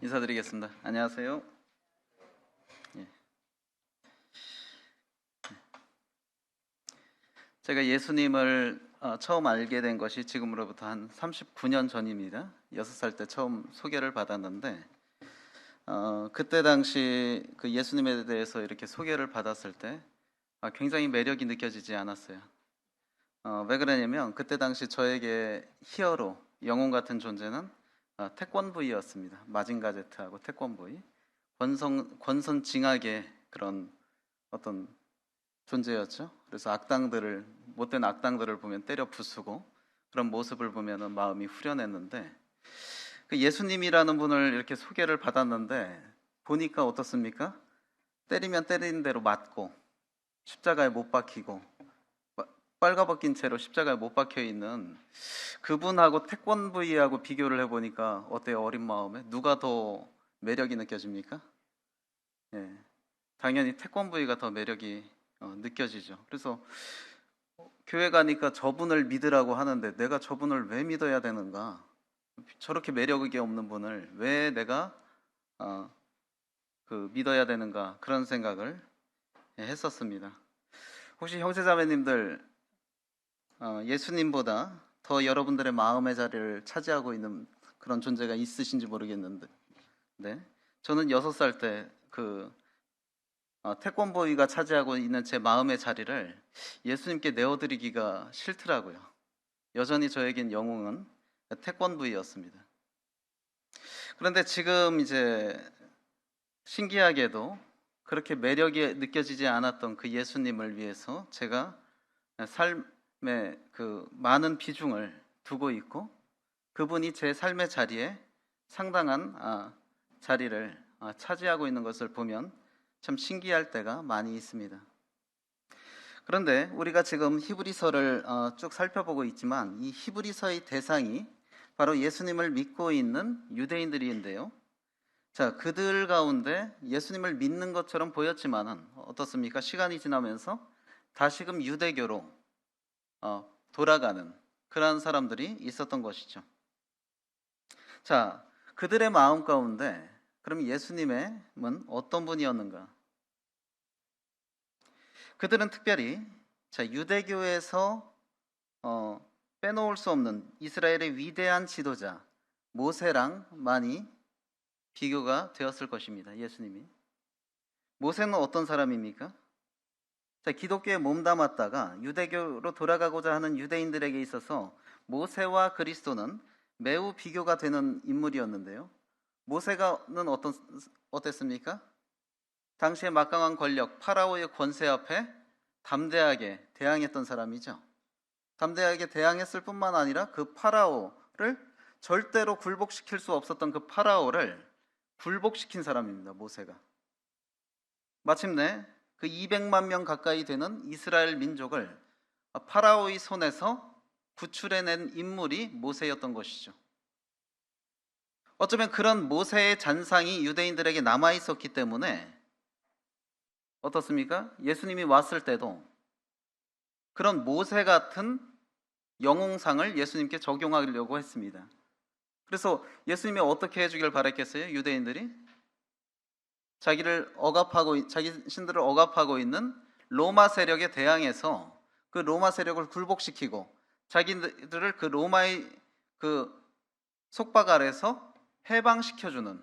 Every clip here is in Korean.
인사드리겠습니다. 안녕하세요. 예. 제가 예수님을 처음 알게 된 것이 지금으로부터 한 39년 전입니다. 6살 때 처음 소개를 받았는데 그때 당시 그 예수님에 대해서 이렇게 소개를 받았을 때 굉장히 매력이 느껴지지 않았어요. 왜 그러냐면 그때 당시 저에게 히어로, 영웅 같은 존재는 태권브이였습니다. 마징가 제트하고 태권브이. 권선징악의 그런 어떤 존재였죠. 그래서 못된 악당들을 보면 때려 부수고 그런 모습을 보면 마음이 후련했는데, 그 예수님이라는 분을 이렇게 소개를 받았는데 보니까 어떻습니까? 때리면 때리는 대로 맞고 십자가에 못 박히고 빨가벗긴 채로 십자가에 못 박혀 있는 그분하고 태권브이하고 비교를 해보니까 어때요? 어린 마음에 누가 더 매력이 느껴집니까? 예, 당연히 태권브이가 더 매력이 느껴지죠. 그래서 교회 가니까 저분을 믿으라고 하는데 내가 저분을 왜 믿어야 되는가? 저렇게 매력이 없는 분을 왜 내가 어, 믿어야 되는가? 그런 생각을 했었습니다. 혹시 형제자매님들 예수님보다 더 여러분들의 마음의 자리를 차지하고 있는 그런 존재가 있으신지 모르겠는데, 네, 저는 6살 때그 태권보이가 차지하고 있는 제 마음의 자리를 예수님께 내어드리기가 싫더라고요. 여전히 저에겐 영웅은 태권브이였습니다. 그런데 지금 이제 신기하게도 그렇게 매력이 느껴지지 않았던 그 예수님을 위해서 제가 삶의 그 많은 비중을 두고 있고, 그분이 제 삶의 자리에 상당한 자리를 차지하고 있는 것을 보면 참 신기할 때가 많이 있습니다. 그런데 우리가 지금 히브리서를 쭉 살펴보고 있지만 이 히브리서의 대상이 바로 예수님을 믿고 있는 유대인들인데요. 자, 그들 가운데 예수님을 믿는 것처럼 보였지만은 어떻습니까? 시간이 지나면서 다시금 유대교로 돌아가는 그러한 사람들이 있었던 것이죠. 자, 그들의 마음 가운데 그럼 예수님은 어떤 분이었는가? 그들은 특별히 유대교에서 빼놓을 수 없는 이스라엘의 위대한 지도자 모세랑 많이 비교가 되었을 것입니다. 예수님이. 모세는 어떤 사람입니까? 기독교에 몸담았다가 유대교로 돌아가고자 하는 유대인들에게 있어서 모세와 그리스도는 매우 비교가 되는 인물이었는데요. 모세가는 어땠습니까? 당시의 막강한 권력, 파라오의 권세 앞에 담대하게 대항했던 사람이죠. 담대하게 대항했을 뿐만 아니라 그 파라오를 절대로 굴복시킬 수 없었던 그 파라오를 굴복시킨 사람입니다. 모세가. 마침내 그 200만 명 가까이 되는 이스라엘 민족을 파라오의 손에서 구출해낸 인물이 모세였던 것이죠. 어쩌면 그런 모세의 잔상이 유대인들에게 남아 있었기 때문에 어떻습니까? 예수님이 왔을 때도 그런 모세 같은 영웅상을 예수님께 적용하려고 했습니다. 그래서 예수님이 어떻게 해주길 바랬겠어요? 유대인들이 자기 신들을 억압하고 있는 로마 세력에 대항해서 그 로마 세력을 굴복시키고 자기들을 그 로마의 그 속박 아래서 해방시켜주는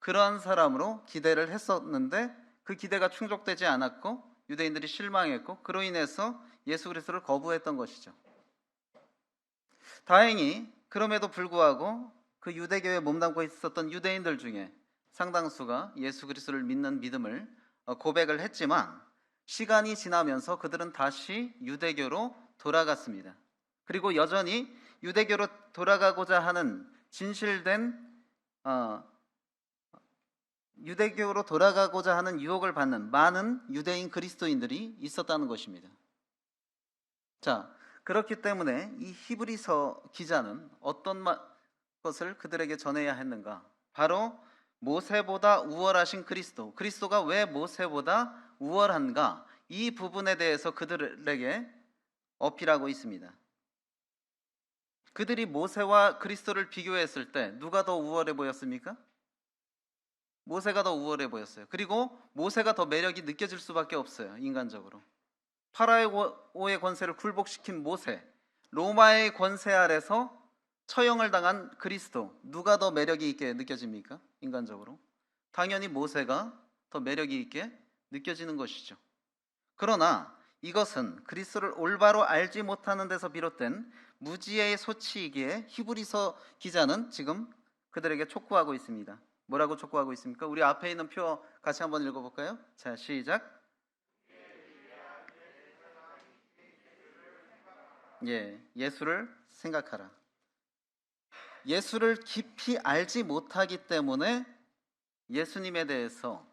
그런 사람으로 기대를 했었는데 그 기대가 충족되지 않았고 유대인들이 실망했고 그로 인해서 예수 그리스도를 거부했던 것이죠. 다행히 그럼에도 불구하고 그 유대교에 몸담고 있었던 유대인들 중에 상당수가 예수 그리스도를 믿는 믿음을 고백을 했지만 시간이 지나면서 그들은 다시 유대교로 돌아갔습니다. 그리고 여전히 유대교로 돌아가고자 하는 진실된 유대교로 돌아가고자 하는 유혹을 받는 많은 유대인 그리스도인들이 있었다는 것입니다. 자, 그렇기 때문에 이 히브리서 기자는 어떤 것을 그들에게 전해야 했는가? 바로 모세보다 우월하신 그리스도가 왜 모세보다 우월한가? 이 부분에 대해서 그들에게 어필하고 있습니다. 그들이 모세와 그리스도를 비교했을 때 누가 더 우월해 보였습니까? 모세가 더 우월해 보였어요. 그리고 모세가 더 매력이 느껴질 수밖에 없어요. 인간적으로. 파라오의 권세를 굴복시킨 모세, 로마의 권세 아래서 처형을 당한 그리스도, 누가 더 매력이 있게 느껴집니까? 인간적으로. 당연히 모세가 더 매력이 있게 느껴지는 것이죠. 그러나 이것은 그리스도를 올바로 알지 못하는 데서 비롯된 무지의 소치이기에 히브리서 기자는 지금 그들에게 촉구하고 있습니다. 뭐라고 촉구하고 있습니까? 우리 앞에 있는 표 같이 한번 읽어볼까요? 자, 시작. 예수를 생각하라. 예수를 깊이 알지 못하기 때문에 예수님에 대해서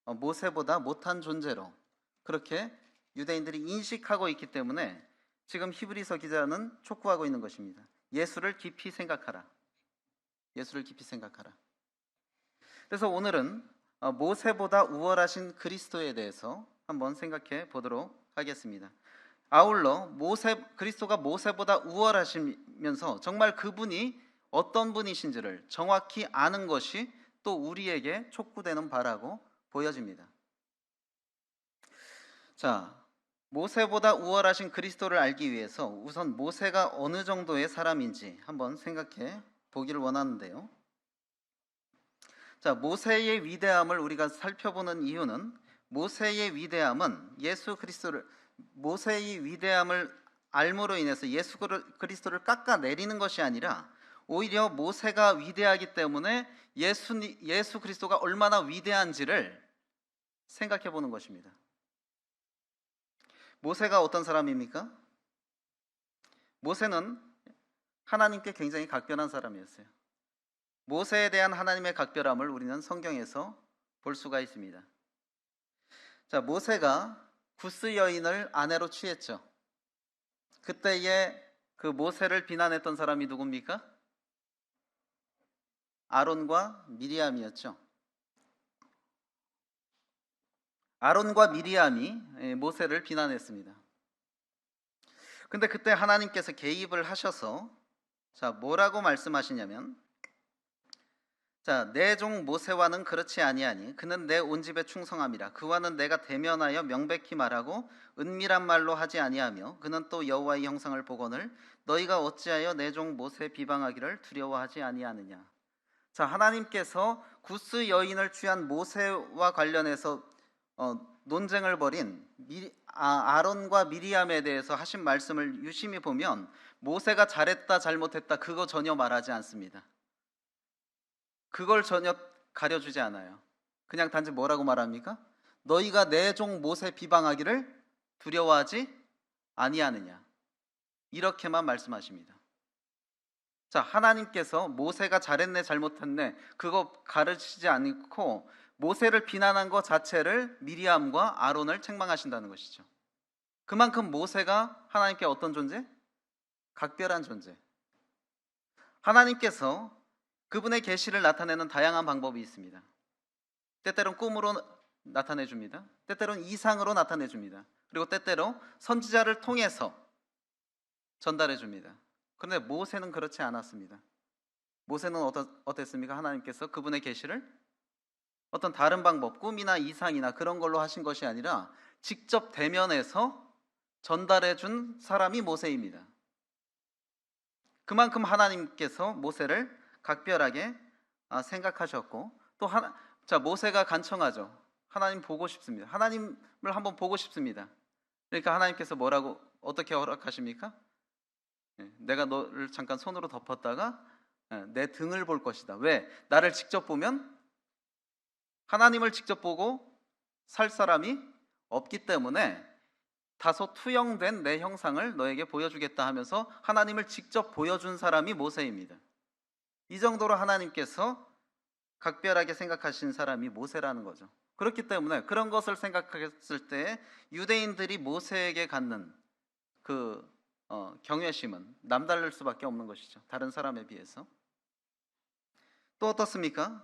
모세보다 못한 존재로 그렇게 유대인들이 인식하고 있기 때문에 지금 히브리서 기자는 촉구하고 있는 것입니다. 예수를 깊이 생각하라. 예수를 깊이 생각하라. 그래서 오늘은 모세보다 우월하신 그리스도에 대해서 한번 생각해 보도록 하겠습니다. 아울러 그리스도가 모세보다 우월하시면서 정말 그분이 어떤 분이신지를 정확히 아는 것이 또 우리에게 촉구되는 바라고 보여집니다. 자, 모세보다 우월하신 그리스도를 알기 위해서 우선 모세가 어느 정도의 사람인지 한번 생각해 보기를 원하는데요. 자, 모세의 위대함을 우리가 살펴보는 이유는 모세의 위대함은 모세의 위대함을 알므로 인해서 예수 그리스도를 깎아내리는 것이 아니라 오히려 모세가 위대하기 때문에 예수 그리스도가 얼마나 위대한지를 생각해 보는 것입니다. 모세가 어떤 사람입니까? 모세는 하나님께 굉장히 각별한 사람이었어요. 모세에 대한 하나님의 각별함을 우리는 성경에서 볼 수가 있습니다. 자, 모세가 구스 여인을 아내로 취했죠. 그때에 그 모세를 비난했던 사람이 누굽니까? 아론과 미리암이었죠. 아론과 미리암이 모세를 비난했습니다. 근데 그때 하나님께서 개입을 하셔서 자, 뭐라고 말씀하시냐면 자, 내 종 모세와는 그렇지 아니하니 그는 내 온 집에 충성함이라. 그와는 내가 대면하여 명백히 말하고 은밀한 말로 하지 아니하며 그는 또 여호와의 형상을 보거늘 너희가 어찌하여 내 종 모세 비방하기를 두려워하지 아니하느냐. 자, 하나님께서 구스 여인을 취한 모세와 관련해서 논쟁을 벌인 아론과 미리암에 대해서 하신 말씀을 유심히 보면 모세가 잘했다 잘못했다 그거 전혀 말하지 않습니다. 그걸 전혀 가려주지 않아요. 그냥 단지 뭐라고 말합니까? 너희가 내 종 모세 비방하기를 두려워하지 아니하느냐. 이렇게만 말씀하십니다. 자, 하나님께서 모세가 잘했네 잘못했네 그거 가르치지 않고 모세를 비난한 것 자체를 미리암과 아론을 책망하신다는 것이죠. 그만큼 모세가 하나님께 어떤 존재? 각별한 존재. 하나님께서 그분의 계시를 나타내는 다양한 방법이 있습니다. 때때로는 꿈으로 나타내 줍니다. 때때로는 이상으로 나타내 줍니다. 그리고 때때로 선지자를 통해서 전달해 줍니다. 그런데 모세는 그렇지 않았습니다. 모세는 어땠습니까? 하나님께서 그분의 계시를 어떤 다른 방법, 꿈이나 이상이나 그런 걸로 하신 것이 아니라 직접 대면해서 전달해 준 사람이 모세입니다. 그만큼 하나님께서 모세를 각별하게 생각하셨고 또 모세가 간청하죠. 하나님 보고 싶습니다. 하나님을 한번 보고 싶습니다. 그러니까 하나님께서 어떻게 허락하십니까? 내가 너를 잠깐 손으로 덮었다가 내 등을 볼 것이다. 왜? 나를 직접 보면 하나님을 직접 보고 살 사람이 없기 때문에 다소 투영된 내 형상을 너에게 보여주겠다 하면서 하나님을 직접 보여준 사람이 모세입니다. 이 정도로 하나님께서 각별하게 생각하신 사람이 모세라는 거죠. 그렇기 때문에 그런 것을 생각했을 때 유대인들이 모세에게 갖는 그 경외심은 남다를 수밖에 없는 것이죠. 다른 사람에 비해서. 또 어떻습니까?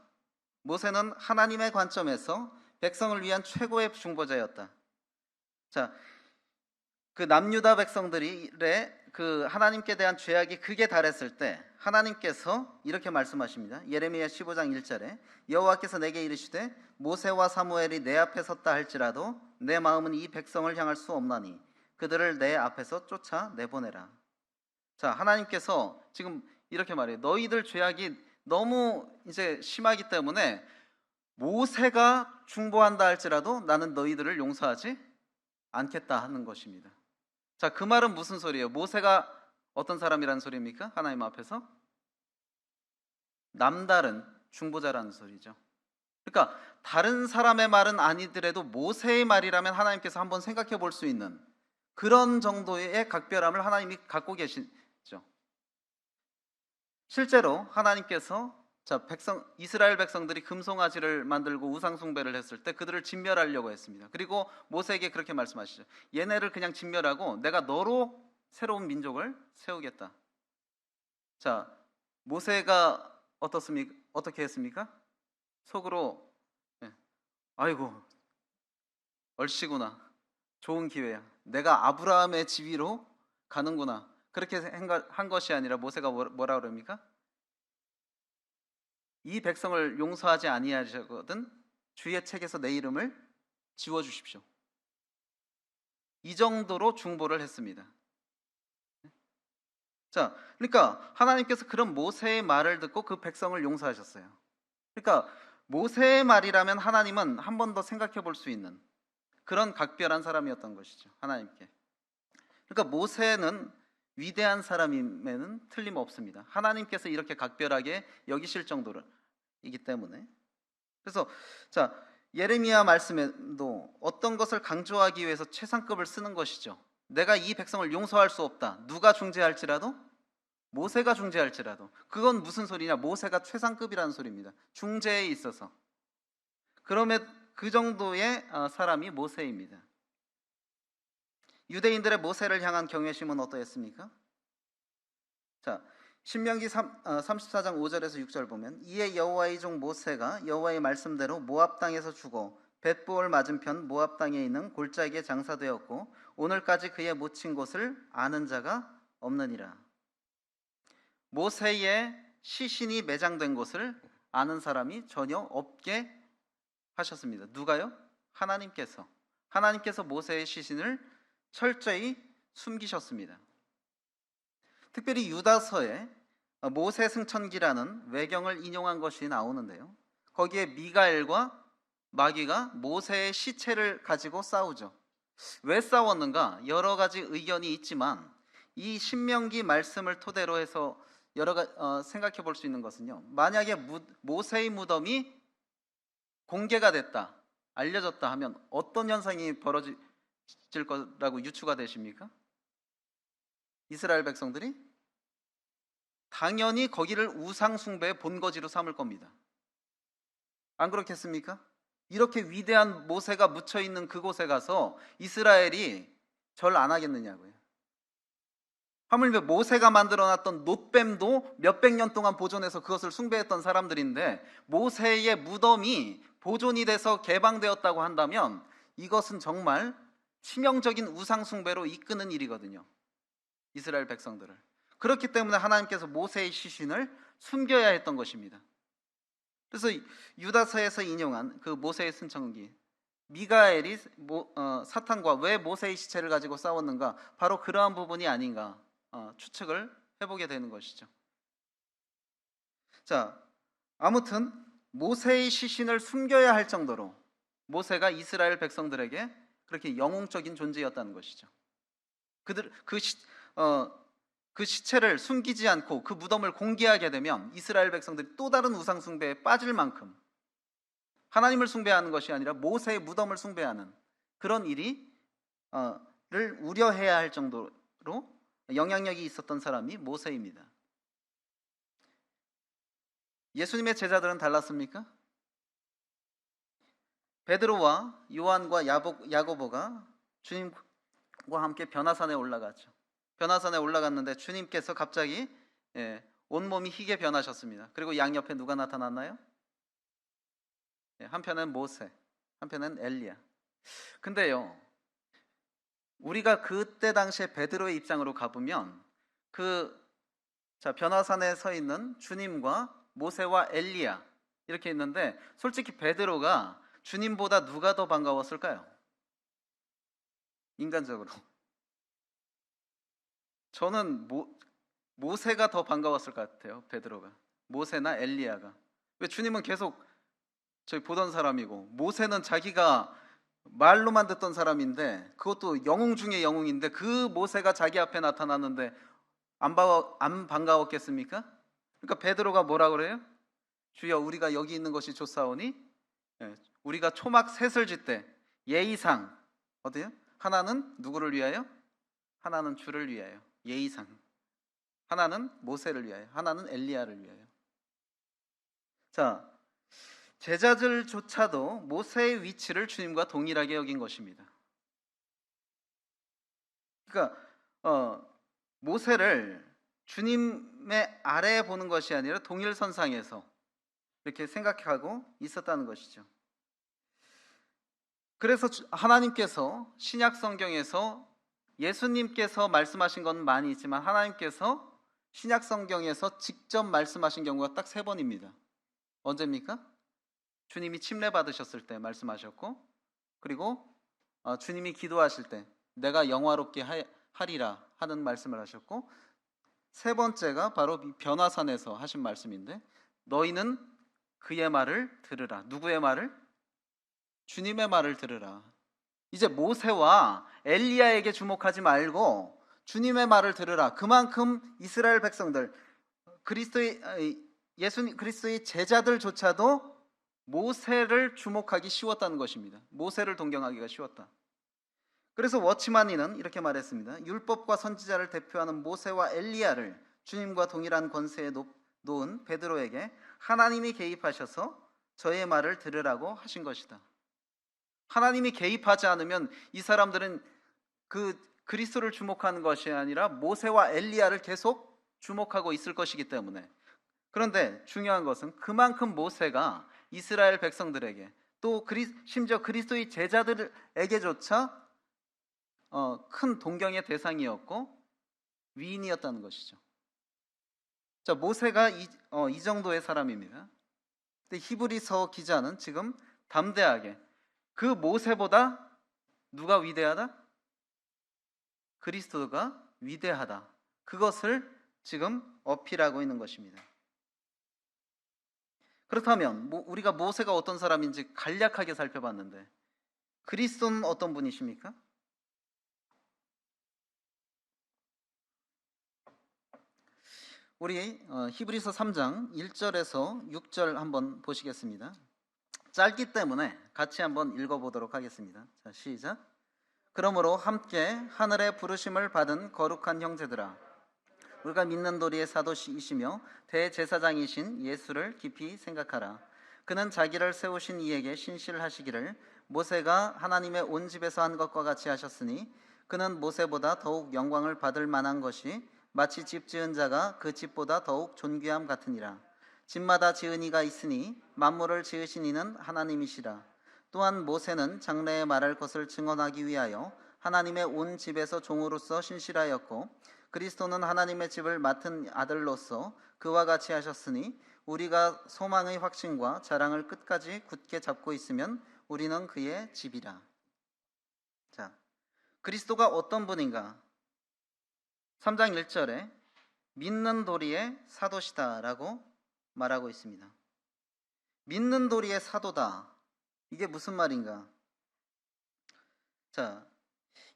모세는 하나님의 관점에서 백성을 위한 최고의 중보자였다. 자, 그 남유다 백성들의 그 하나님께 대한 죄악이 극에 달했을 때 하나님께서 이렇게 말씀하십니다. 예레미야 15장 1절에 여호와께서 내게 이르시되 모세와 사무엘이 내 앞에 섰다 할지라도 내 마음은 이 백성을 향할 수 없나니 그들을 내 앞에서 쫓아 내보내라. 자, 하나님께서 지금 이렇게 말해요. 너희들 죄악이 너무 이제 심하기 때문에 모세가 중보한다 할지라도 나는 너희들을 용서하지 않겠다 하는 것입니다. 자, 그 말은 무슨 소리예요? 모세가 어떤 사람이라는 소리입니까? 하나님 앞에서 남다른 중보자라는 소리죠. 그러니까 다른 사람의 말은 아니더라도 모세의 말이라면 하나님께서 한번 생각해 볼 수 있는 그런 정도의 각별함을 하나님이 갖고 계시죠. 실제로 하나님께서 이스라엘 백성들이 금송아지를 만들고 우상 숭배를 했을 때 그들을 진멸하려고 했습니다. 그리고 모세에게 그렇게 말씀하시죠. 얘네를 그냥 진멸하고 내가 너로 새로운 민족을 세우겠다. 자, 모세가 어떻게 했습니까? 속으로 아이고 얼씨구나, 좋은 기회야, 내가 아브라함의 지위로 가는구나, 그렇게 한 것이 아니라 모세가 뭐라 그럽니까? 이 백성을 용서하지 아니하시거든 주의 책에서 내 이름을 지워주십시오. 이 정도로 중보를 했습니다. 자, 그러니까 하나님께서 그런 모세의 말을 듣고 그 백성을 용서하셨어요. 그러니까 모세의 말이라면 하나님은 한 번 더 생각해 볼 수 있는 그런 각별한 사람이었던 것이죠. 하나님께. 그러니까 모세는 위대한 사람임에는 틀림없습니다. 하나님께서 이렇게 각별하게 여기실 정도이기 때문에. 그래서 자, 예레미야 말씀에도 어떤 것을 강조하기 위해서 최상급을 쓰는 것이죠. 내가 이 백성을 용서할 수 없다. 누가 중재할지라도? 모세가 중재할지라도. 그건 무슨 소리냐? 모세가 최상급이라는 소리입니다. 중재에 있어서. 그러면 그 정도의 사람이 모세입니다. 유대인들의 모세를 향한 경외심은 어떠했습니까? 자, 신명기 34장 5절에서 6절 보면 이에 여호와의 종 모세가 여호와의 말씀대로 모압 땅에서 죽어 벳보을 맞은편 모압 땅에 있는 골짜기에 장사되었고 오늘까지 그의 묻힌 곳을 아는 자가 없느니라. 모세의 시신이 매장된 곳을 아는 사람이 전혀 없게 하셨습니다. 누가요? 하나님께서 모세의 시신을 철저히 숨기셨습니다. 특별히 유다서에 모세 승천기라는 외경을 인용한 것이 나오는데요. 거기에 미가엘과 마귀가 모세의 시체를 가지고 싸우죠. 왜 싸웠는가? 여러 가지 의견이 있지만 이 신명기 말씀을 토대로 해서 여러 가지 생각해 볼 수 있는 것은요. 만약에 모세의 무덤이 공개가 됐다, 알려졌다 하면 어떤 현상이 벌어질 거라고 유추가 되십니까? 이스라엘 백성들이 당연히 거기를 우상 숭배의 본거지로 삼을 겁니다. 안 그렇겠습니까? 이렇게 위대한 모세가 묻혀 있는 그곳에 가서 이스라엘이 절 안 하겠느냐고요. 하물며 모세가 만들어놨던 놋뱀도 몇백 년 동안 보존해서 그것을 숭배했던 사람들인데 모세의 무덤이 보존이 돼서 개방되었다고 한다면 이것은 정말 치명적인 우상 숭배로 이끄는 일이거든요. 이스라엘 백성들을. 그렇기 때문에 하나님께서 모세의 시신을 숨겨야 했던 것입니다. 그래서 유다서에서 인용한 그 모세의 승천기, 미가엘이 사탄과 왜 모세의 시체를 가지고 싸웠는가, 바로 그러한 부분이 아닌가 추측을 해보게 되는 것이죠. 자, 아무튼 모세의 시신을 숨겨야 할 정도로 모세가 이스라엘 백성들에게 그렇게 영웅적인 존재였다는 것이죠. 그 시체를 숨기지 않고 그 무덤을 공개하게 되면 이스라엘 백성들이 또 다른 우상 숭배에 빠질 만큼 하나님을 숭배하는 것이 아니라 모세의 무덤을 숭배하는 그런 일을 우려해야 할 정도로 영향력이 있었던 사람이 모세입니다. 예수님의 제자들은 달랐습니까? 베드로와 요한과 야고보가 주님과 함께 변화산에 올라갔죠. 변화산에 올라갔는데 주님께서 갑자기 온몸이 희게 변하셨습니다. 그리고 양옆에 누가 나타났나요? 한편은 모세, 한편은 엘리야. 근데요, 우리가 그때 당시에 베드로의 입장으로 가보면 변화산에 서 있는 주님과 모세와 엘리야 이렇게 있는데, 솔직히 베드로가 주님보다 누가 더 반가웠을까요? 인간적으로 저는 모세가 더 반가웠을 것 같아요. 베드로가, 모세나 엘리야가. 왜? 주님은 계속 저희 보던 사람이고, 모세는 자기가 말로만 듣던 사람인데, 그것도 영웅 중에 영웅인데, 그 모세가 자기 앞에 나타났는데 안 반가웠겠습니까? 그러니까 베드로가 뭐라 그래요? 주여, 우리가 여기 있는 것이 좋사오니, 우리가 초막 셋을 짓되 예의상 어때요? 하나는 누구를 위하여? 하나는 주를 위하여. 예의상. 하나는 모세를 위하여, 하나는 엘리야를 위하여. 자, 제자들조차도 모세의 위치를 주님과 동일하게 여긴 것입니다. 그러니까 모세를 주님의 아래에 보는 것이 아니라 동일선상에서 이렇게 생각하고 있었다는 것이죠. 그래서 하나님께서 신약 성경에서, 예수님께서 말씀하신 건 많이 있지만 하나님께서 신약 성경에서 직접 말씀하신 경우가 딱 3번입니다. 언제입니까? 주님이 침례 받으셨을 때 말씀하셨고, 그리고 주님이 기도하실 때 내가 영화롭게 하리라 하는 말씀을 하셨고, 3번째가 바로 변화산에서 하신 말씀인데, 너희는 그의 말을 들으라. 누구의 말을? 주님의 말을 들으라. 이제 모세와 엘리야에게 주목하지 말고 주님의 말을 들으라. 그만큼 이스라엘 백성들, 예수님 그리스도의 제자들조차도 모세를 주목하기 쉬웠다는 것입니다. 모세를 동경하기가 쉬웠다. 그래서 워치만니는 이렇게 말했습니다. 율법과 선지자를 대표하는 모세와 엘리야를 주님과 동일한 권세에 놓은 베드로에게 하나님이 개입하셔서 저의 말을 들으라고 하신 것이다. 하나님이 개입하지 않으면 이 사람들은 그리스도를 주목하는 것이 아니라 모세와 엘리야를 계속 주목하고 있을 것이기 때문에. 그런데 중요한 것은 그만큼 모세가 이스라엘 백성들에게, 또 심지어 그리스도의 제자들에게조차 큰 동경의 대상이었고 위인이었다는 것이죠. 자, 모세가 이 정도의 사람입니다. 근데 히브리서 기자는 지금 담대하게 그 모세보다 누가 위대하다? 그리스도가 위대하다. 그것을 지금 어필하고 있는 것입니다. 그렇다면 우리가 모세가 어떤 사람인지 간략하게 살펴봤는데, 그리스도는 어떤 분이십니까? 우리 히브리서 3장 1절에서 6절 한번 보시겠습니다. 짧기 때문에 같이 한번 읽어보도록 하겠습니다. 자, 시작. 그러므로 함께 하늘의 부르심을 받은 거룩한 형제들아, 우리가 믿는 도리의 사도이시며 대제사장이신 예수를 깊이 생각하라. 그는 자기를 세우신 이에게 신실하시기를 모세가 하나님의 온 집에서 한 것과 같이 하셨으니, 그는 모세보다 더욱 영광을 받을 만한 것이 마치 집 지은 자가 그 집보다 더욱 존귀함 같으니라. 집마다 지은 이가 있으니 만물을 지으신 이는 하나님이시라. 또한 모세는 장래에 말할 것을 증언하기 위하여 하나님의 온 집에서 종으로서 신실하였고, 그리스도는 하나님의 집을 맡은 아들로서 그와 같이 하셨으니, 우리가 소망의 확신과 자랑을 끝까지 굳게 잡고 있으면 우리는 그의 집이라. 자, 그리스도가 어떤 분인가? 3장 1절에 믿는 도리의 사도시다라고 말하고 있습니다. 믿는 도리의 사도다. 이게 무슨 말인가? 자,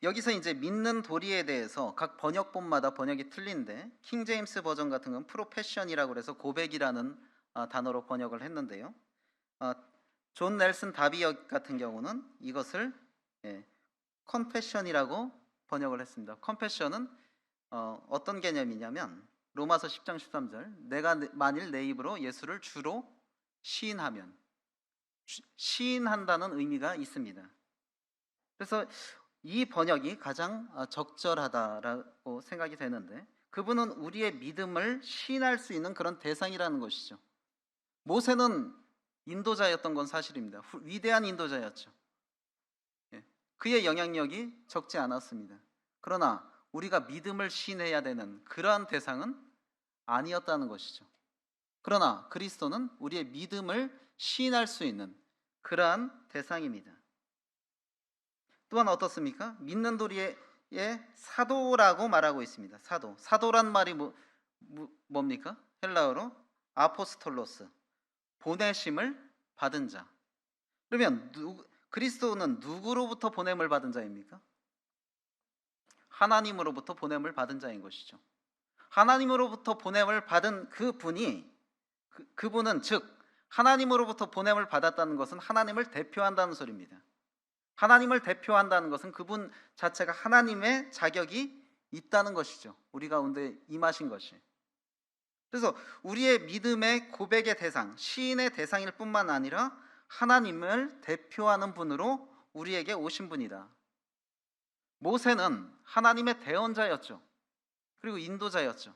여기서 이제 믿는 도리에 대해서 각 번역본마다 번역이 틀린데, 킹제임스 버전 같은 건 프로페션이라고 해서 고백이라는 단어로 번역을 했는데요. 존 넬슨 다비역 같은 경우는 이것을 컨페션이라고 번역을 했습니다. 컨페션은 어떤 개념이냐면, 로마서 10장 13절, 내가 만일 내 입으로 예수를 주로 시인하면, 시인한다는 의미가 있습니다. 그래서 이 번역이 가장 적절하다라고 생각이 되는데, 그분은 우리의 믿음을 시인할 수 있는 그런 대상이라는 것이죠. 모세는 인도자였던 건 사실입니다. 위대한 인도자였죠. 그의 영향력이 적지 않았습니다. 그러나 우리가 믿음을 시인해야 되는 그러한 대상은 아니었다는 것이죠. 그러나 그리스도는 우리의 믿음을 시인할 수 있는 그러한 대상입니다. 또한 어떻습니까? 믿는 도리의 사도라고 말하고 있습니다. 사도란 말이 뭡니까? 헬라어로 아포스톨로스, 보내심을 받은 자. 그러면 그리스도는 누구로부터 보냄을 받은 자입니까? 하나님으로부터 보냄을 받은 자인 것이죠. 하나님으로부터 보냄을 받은 그분은 즉 하나님으로부터 보냄을 받았다는 것은 하나님을 대표한다는 소리입니다. 하나님을 대표한다는 것은 그분 자체가 하나님의 자격이 있다는 것이죠. 우리 가운데 임하신 것이. 그래서 우리의 믿음의 고백의 대상, 시인의 대상일 뿐만 아니라 하나님을 대표하는 분으로 우리에게 오신 분이다. 모세는 하나님의 대언자였죠. 그리고 인도자였죠.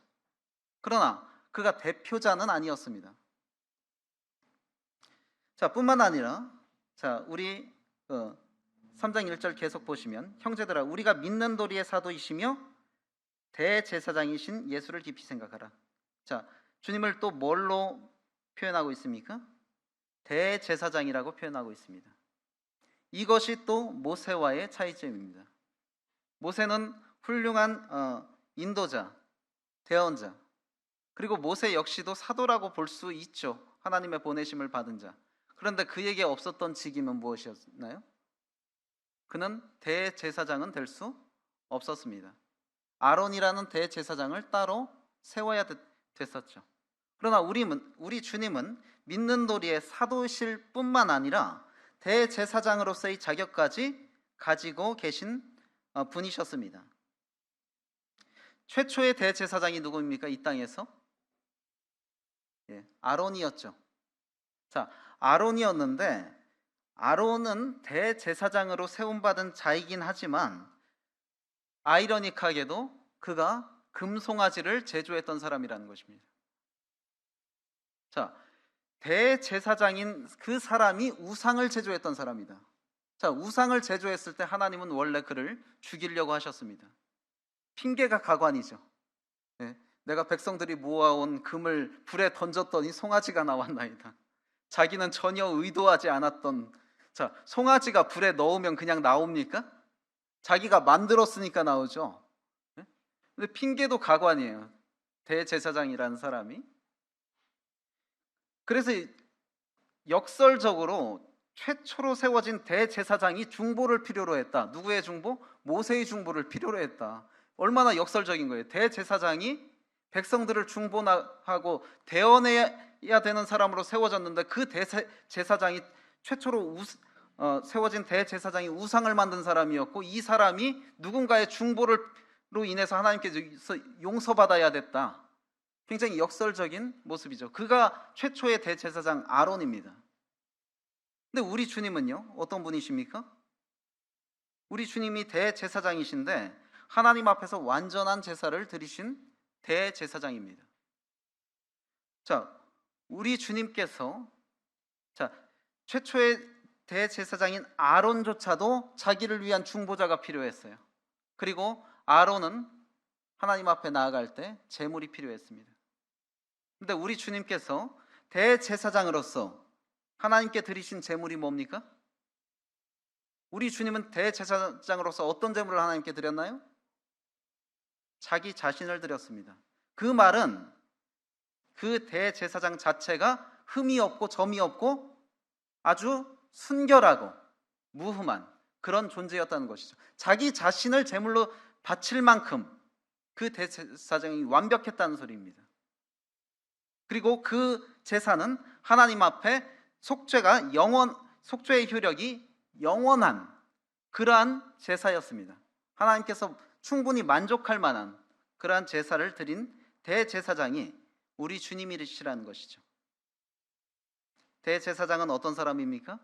그러나 그가 대표자는 아니었습니다. 자, 뿐만 아니라 우리 3장 1절 계속 보시면 형제들아 우리가 믿는 도리의 사도이시며 대제사장이신 예수를 깊이 생각하라. 자, 주님을 또 뭘로 표현하고 있습니까? 대제사장이라고 표현하고 있습니다. 이것이 또 모세와의 차이점입니다. 모세는 훌륭한 인도자, 대언자, 그리고 모세 역시도 사도라고 볼 수 있죠. 하나님의 보내심을 받은 자. 그런데 그에게 없었던 직임은 무엇이었나요? 그는 대제사장은 될 수 없었습니다. 아론이라는 대제사장을 따로 세워야 됐었죠. 그러나 우리 주님은 믿는 도리의 사도실 뿐만 아니라 대제사장으로서의 자격까지 가지고 계신 분이셨습니다. 최초의 대제사장이 누구입니까? 이 땅에서? 아론이었죠. 자, 아론이었는데 아론은 대제사장으로 세움받은 자이긴 하지만 아이러니하게도 그가 금송아지를 제조했던 사람이라는 것입니다. 자, 대제사장인 그 사람이 우상을 제조했던 사람이다. 자, 우상을 제조했을 때 하나님은 원래 그를 죽이려고 하셨습니다. 핑계가 가관이죠. 내가 백성들이 모아온 금을 불에 던졌더니 송아지가 나왔나이다. 자기는 전혀 의도하지 않았던, 자, 송아지가 불에 넣으면 그냥 나옵니까? 자기가 만들었으니까 나오죠. 근데 핑계도 가관이에요. 대제사장이라는 사람이. 그래서 역설적으로 최초로 세워진 대제사장이 중보를 필요로 했다. 누구의 중보? 모세의 중보를 필요로 했다. 얼마나 역설적인 거예요. 대제사장이 백성들을 중보하고 대언해야 되는 사람으로 세워졌는데 그 대제사장이 최초로 세워진 대제사장이 우상을 만든 사람이었고 이 사람이 누군가의 중보로 인해서 하나님께서 용서받아야 됐다. 굉장히 역설적인 모습이죠. 그가 최초의 대제사장 아론입니다. 근데 우리 주님은요, 어떤 분이십니까? 우리 주님이 대제사장이신데 하나님 앞에서 완전한 제사를 드리신 대제사장입니다. 자, 우리 주님께서 최초의 대제사장인 아론조차도 자기를 위한 중보자가 필요했어요. 그리고 아론은 하나님 앞에 나아갈 때 제물이 필요했습니다. 근데 우리 주님께서 대제사장으로서 하나님께 드리신 제물이 뭡니까? 우리 주님은 대제사장으로서 어떤 제물을 하나님께 드렸나요? 자기 자신을 드렸습니다. 그 말은 그 대제사장 자체가 흠이 없고 점이 없고 아주 순결하고 무흠한 그런 존재였다는 것이죠. 자기 자신을 제물로 바칠 만큼 그 대제사장이 완벽했다는 소리입니다. 그리고 그 제사는 하나님 앞에 속죄의 효력이 영원한 그러한 제사였습니다. 하나님께서 충분히 만족할 만한 그러한 제사를 드린 대제사장이 우리 주님이시라는 것이죠. 대제사장은 어떤 사람입니까?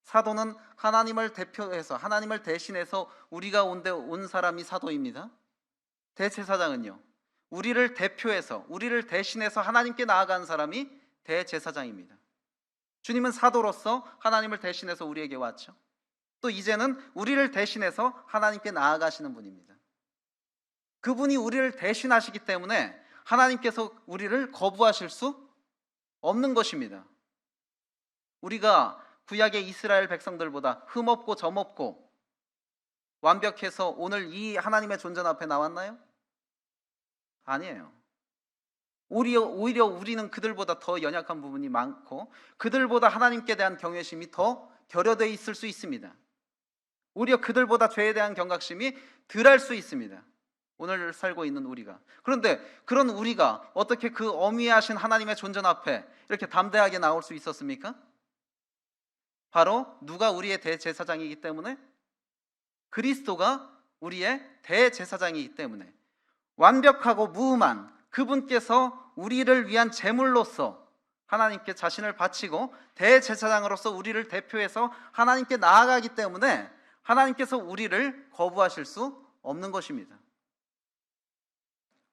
사도는 하나님을 대표해서 하나님을 대신해서 우리가 온 사람이 사도입니다. 대제사장은요, 우리를 대표해서 우리를 대신해서 하나님께 나아가는 사람이 대제사장입니다. 주님은 사도로서 하나님을 대신해서 우리에게 왔죠. 또 이제는 우리를 대신해서 하나님께 나아가시는 분입니다. 그분이 우리를 대신하시기 때문에 하나님께서 우리를 거부하실 수 없는 것입니다. 우리가 구약의 이스라엘 백성들보다 흠없고 점없고 완벽해서 오늘 이 하나님의 존전 앞에 나왔나요? 아니에요. 오히려 우리는 그들보다 더 연약한 부분이 많고 그들보다 하나님께 대한 경외심이 더 결여되어 있을 수 있습니다. 오히려 그들보다 죄에 대한 경각심이 덜할 수 있습니다. 오늘 살고 있는 우리가. 그런데 그런 우리가 어떻게 그 어미하신 하나님의 존전 앞에 이렇게 담대하게 나올 수 있었습니까? 바로 누가 우리의 대제사장이기 때문에? 그리스도가 우리의 대제사장이기 때문에 완벽하고 무흠한 그분께서 우리를 위한 제물로서 하나님께 자신을 바치고 대제사장으로서 우리를 대표해서 하나님께 나아가기 때문에 하나님께서 우리를 거부하실 수 없는 것입니다.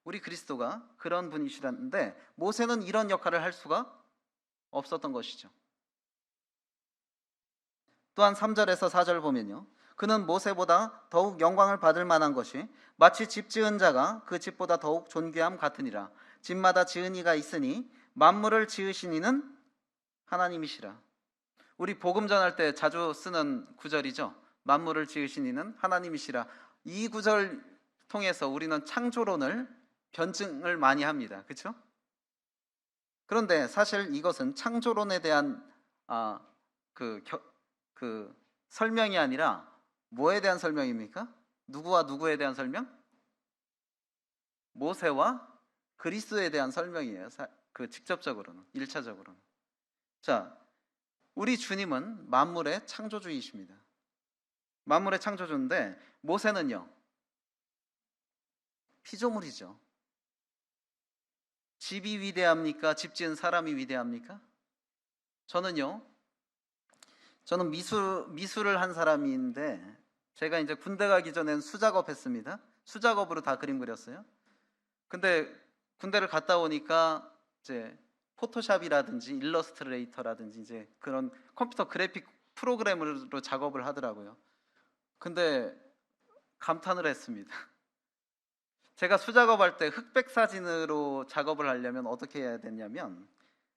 우리 그리스도가 그런 분이시라는데 모세는 이런 역할을 할 수가 없었던 것이죠. 또한 3절에서 4절 보면요, 그는 모세보다 더욱 영광을 받을 만한 것이 마치 집 지은 자가 그 집보다 더욱 존귀함 같으니라. 집마다 지은 이가 있으니 만물을 지으신 이는 하나님이시라. 우리 복음 전할 때 자주 쓰는 구절이죠. 만물을 지으신 이는 하나님이시라. 이 구절 통해서 우리는 창조론을 변증을 많이 합니다. 그렇죠? 그런데 사실 이것은 창조론에 대한 그 설명이 아니라 뭐에 대한 설명입니까? 누구와 누구에 대한 설명? 모세와 그리스도에 대한 설명이에요. 그 직접적으로는, 1차적으로는. 자, 우리 주님은 만물의 창조주이십니다. 만물의 창조주인데 모세는요, 피조물이죠. 집이 위대합니까? 집 지은 사람이 위대합니까? 저는 미술을 한 사람인데 제가 이제 군대 가기 전엔 수작업 했습니다. 수작업으로 다 그림 그렸어요. 근데 군대를 갔다 오니까 이제 포토샵이라든지 일러스트레이터라든지 이제 그런 컴퓨터 그래픽 프로그램으로 작업을 하더라고요. 근데 감탄을 했습니다. 제가 수작업할 때 흑백 사진으로 작업을 하려면 어떻게 해야 되냐면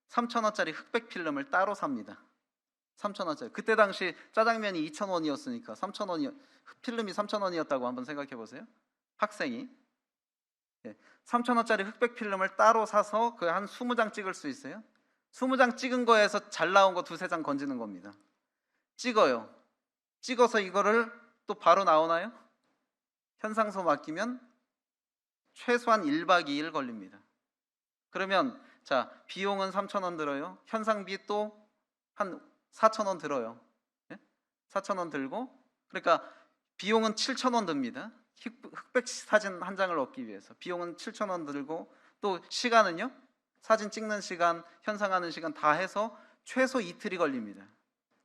3,000원짜리 흑백 필름을 따로 삽니다. 3,000원짜리. 그때 당시 짜장면이 2,000원이었으니까 3,000원이 필름이 3,000원이었다고 한번 생각해 보세요. 학생이 3,000원짜리 흑백 필름을 따로 사서 그 한 20장 찍을 수 있어요. 20장 찍은 거에서 잘 나온 거 두세 장 건지는 겁니다. 찍어요. 찍어서 이거를 또 바로 나오나요? 현상소 맡기면 최소한 1박 2일 걸립니다. 그러면 자, 비용은 3,000원 들어요. 현상비 또 한 4,000원 들어요. 4,000원 들고, 그러니까 비용은 7,000원 듭니다. 흑백 사진 한 장을 얻기 위해서 비용은 7,000원 들고, 또 시간은요, 사진 찍는 시간, 현상하는 시간 다 해서 최소 이틀이 걸립니다.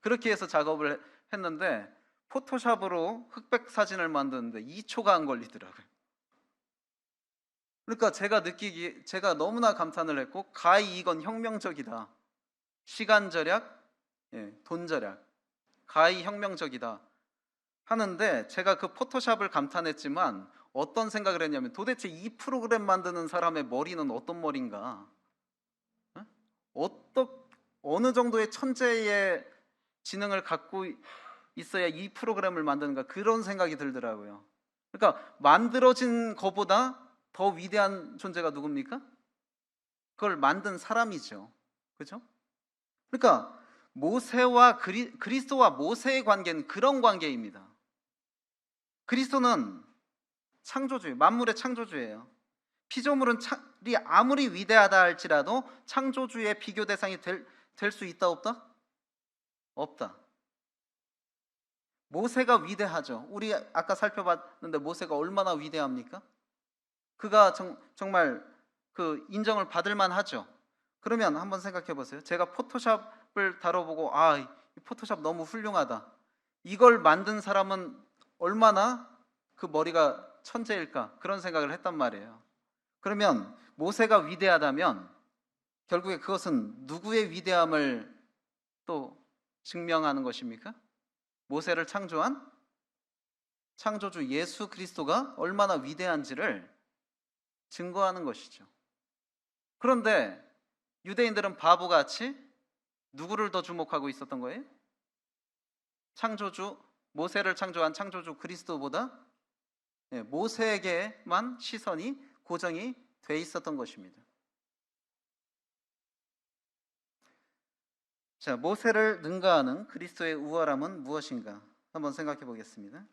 그렇게 해서 작업을 했는데 포토샵으로 흑백 사진을 만드는데 2초가 안 걸리더라고요. 그러니까 제가 너무나 감탄을 했고, 가히 이건 혁명적이다. 시간 절약, 돈 절약, 가히 혁명적이다 하는데, 제가 그 포토샵을 감탄했지만 어떤 생각을 했냐면, 도대체 이 프로그램 만드는 사람의 머리는 어떤 머리인가? 어느 정도의 천재의 지능을 갖고 있어야 이 프로그램을 만드는가, 그런 생각이 들더라고요. 그러니까 만들어진 것보다 더 위대한 존재가 누굽니까? 그걸 만든 사람이죠. 그렇죠? 그러니까 모세와 그리스도와 모세의 관계는 그런 관계입니다. 그리스도는 창조주예요. 만물의 창조주예요. 피조물은 아무리 위대하다 할지라도 창조주의 비교 대상이 될 수 있다 없다? 없다. 모세가 위대하죠. 우리 아까 살펴봤는데 모세가 얼마나 위대합니까? 그가 정말 그 인정을 받을 만하죠. 그러면 한번 생각해 보세요. 제가 포토샵을 다뤄보고 이 포토샵 너무 훌륭하다. 이걸 만든 사람은 얼마나 그 머리가 천재일까? 그런 생각을 했단 말이에요. 그러면 모세가 위대하다면 결국에 그것은 누구의 위대함을 또 증명하는 것입니까? 모세를 창조한 창조주 예수 그리스도가 얼마나 위대한지를 증거하는 것이죠. 그런데 유대인들은 바보같이 누구를 더 주목하고 있었던 거예요? 창조주, 모세를 창조한 창조주 그리스도보다 모세에게만 시선이 고정이 돼 있었던 것입니다. 자, 모세를 능가하는 그리스도의 우월함은 무엇인가? 한번 생각해 보겠습니다.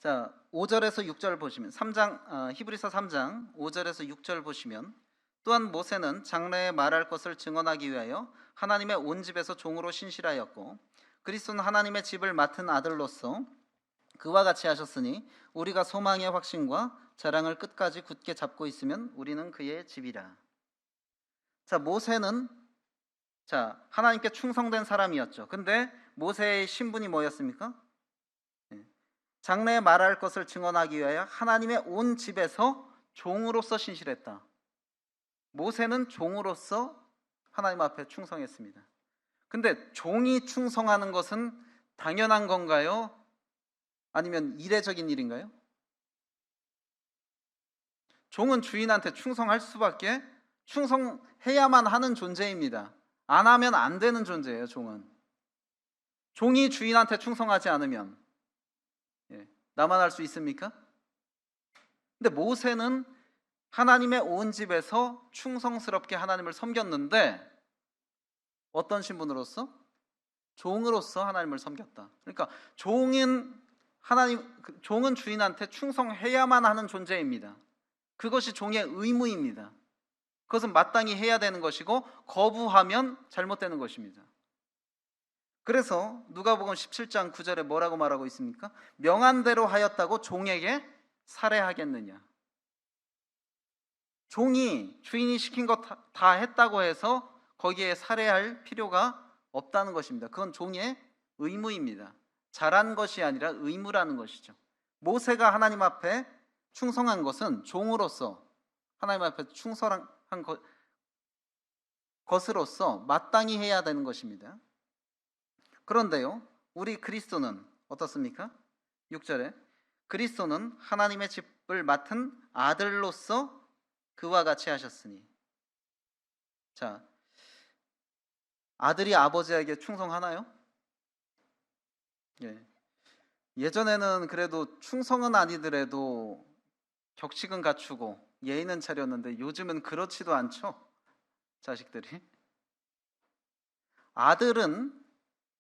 자, 5절에서 6절 보시면 히브리서 3장 5절에서 6절 보시면 또한 모세는 장래에 말할 것을 증언하기 위하여 하나님의 온 집에서 종으로 신실하였고 그리스도는 하나님의 집을 맡은 아들로서 그와 같이 하셨으니 우리가 소망의 확신과 자랑을 끝까지 굳게 잡고 있으면 우리는 그의 집이라. 자, 모세는 하나님께 충성된 사람이었죠. 근데 모세의 신분이 뭐였습니까? 장래에 말할 것을 증언하기 위하여 하나님의 온 집에서 종으로서 신실했다. 모세는 종으로서 하나님 앞에 충성했습니다. 근데 종이 충성하는 것은 당연한 건가요? 아니면 이례적인 일인가요? 종은 주인한테 충성할 수밖에, 충성해야만 하는 존재입니다. 안 하면 안 되는 존재예요, 종은. 종이 주인한테 충성하지 않으면 나만 할 수 있습니까? 근데 모세는 하나님의 온 집에서 충성스럽게 하나님을 섬겼는데 어떤 신분으로서? 종으로서 하나님을 섬겼다. 그러니까 종은 주인한테 충성해야만 하는 존재입니다. 그것이 종의 의무입니다. 그것은 마땅히 해야 되는 것이고 거부하면 잘못되는 것입니다. 그래서 누가복음 17장 9절에 뭐라고 말하고 있습니까? 명한 대로 하였다고 종에게 살해하겠느냐. 종이 주인이 시킨 것 다 했다고 해서 거기에 살해할 필요가 없다는 것입니다. 그건 종의 의무입니다. 잘한 것이 아니라 의무라는 것이죠. 모세가 하나님 앞에 충성한 것은 종으로서 하나님 앞에 충성한 것으로서 마땅히 해야 되는 것입니다. 그런데요, 우리 그리스도는 어떻습니까? 6절에 그리스도는 하나님의 집을 맡은 아들로서 그와 같이 하셨으니. 자, 아들이 아버지에게 충성하나요? 예전에는 그래도 충성은 아니더라도 격식은 갖추고 예의는 차렸는데 요즘은 그렇지도 않죠, 자식들이. 아들은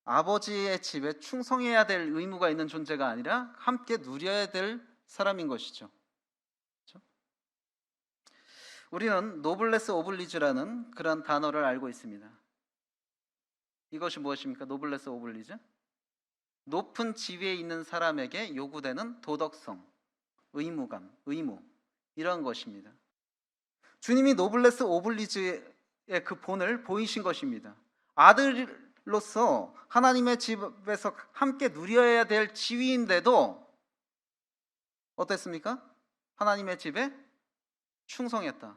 아버지의 집에 충성해야 될 의무가 있는 존재가 아니라 함께 누려야 될 사람인 것이죠. 그렇죠? 우리는 노블레스 오블리주라는 그런 단어를 알고 있습니다. 이것이 무엇입니까? 노블레스 오블리주? 높은 지위에 있는 사람에게 요구되는 도덕성, 의무감, 의무, 이런 것입니다. 주님이 노블레스 오블리주의 그 본을 보이신 것입니다. 아들로서 하나님의 집에서 함께 누려야 될 지위인데도 어땠습니까? 하나님의 집에 충성했다.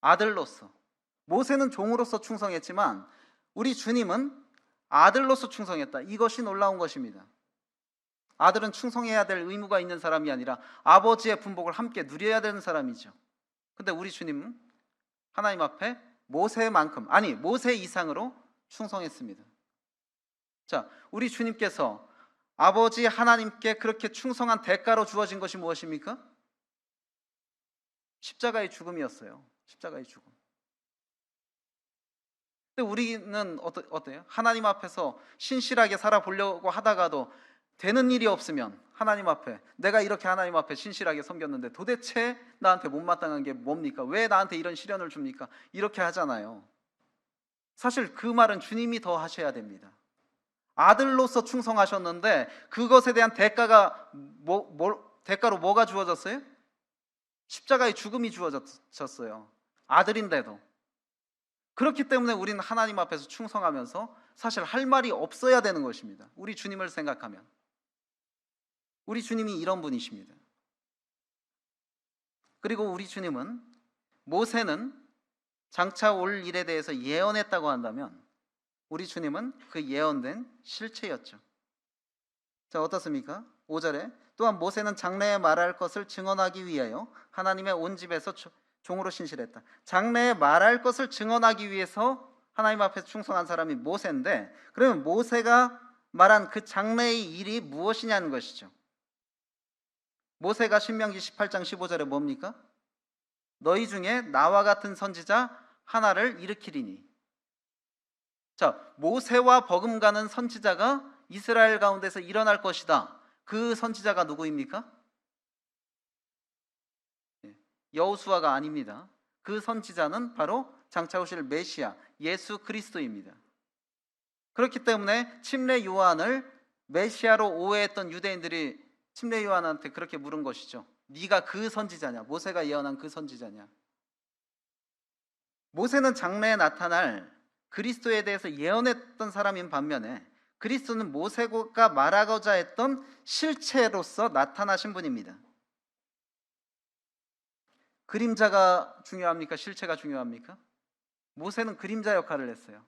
아들로서. 모세는 종으로서 충성했지만 우리 주님은 아들로서 충성했다. 이것이 놀라운 것입니다. 아들은 충성해야 될 의무가 있는 사람이 아니라 아버지의 분복을 함께 누려야 되는 사람이죠. 근데 우리 주님은 하나님 앞에 모세만큼, 아니 모세 이상으로 충성했습니다. 자, 우리 주님께서 아버지 하나님께 그렇게 충성한 대가로 주어진 것이 무엇입니까? 십자가의 죽음이었어요. 십자가의 죽음. 근데 우리는 어때요? 하나님 앞에서 신실하게 살아보려고 하다가도 되는 일이 없으면 하나님 앞에, 내가 이렇게 하나님 앞에 신실하게 섬겼는데 도대체 나한테 못마땅한 게 뭡니까? 왜 나한테 이런 시련을 줍니까? 이렇게 하잖아요. 사실 그 말은 주님이 더 하셔야 됩니다. 아들로서 충성하셨는데 그것에 대한 대가가 대가로 뭐가 주어졌어요? 십자가의 죽음이 주어졌어요. 아들인데도. 그렇기 때문에 우리는 하나님 앞에서 충성하면서 사실 할 말이 없어야 되는 것입니다. 우리 주님을 생각하면. 우리 주님이 이런 분이십니다. 그리고 우리 주님은 모세는 장차 올 일에 대해서 예언했다고 한다면 우리 주님은 그 예언된 실체였죠. 자, 어떻습니까? 5절에 또한 모세는 장래에 말할 것을 증언하기 위하여 하나님의 온 집에서 종으로 신실했다. 장래에 말할 것을 증언하기 위해서 하나님 앞에서 충성한 사람이 모세인데, 그러면 모세가 말한 그 장래의 일이 무엇이냐는 것이죠. 모세가 신명기 18장 15절에 뭡니까? 너희 중에 나와 같은 선지자 하나를 일으키리니. 자, 모세와 버금가는 선지자가 이스라엘 가운데서 일어날 것이다. 그 선지자가 누구입니까? 여호수아가 아닙니다. 그 선지자는 바로 장차 오실 메시아 예수 그리스도입니다. 그렇기 때문에 침례 요한을 메시아로 오해했던 유대인들이 침례 요한한테 그렇게 물은 것이죠. 네가 그 선지자냐? 모세가 예언한 그 선지자냐? 모세는 장래에 나타날 그리스도에 대해서 예언했던 사람인 반면에 그리스도는 모세가 말하고자 했던 실체로서 나타나신 분입니다. 그림자가 중요합니까? 실체가 중요합니까? 모세는 그림자 역할을 했어요.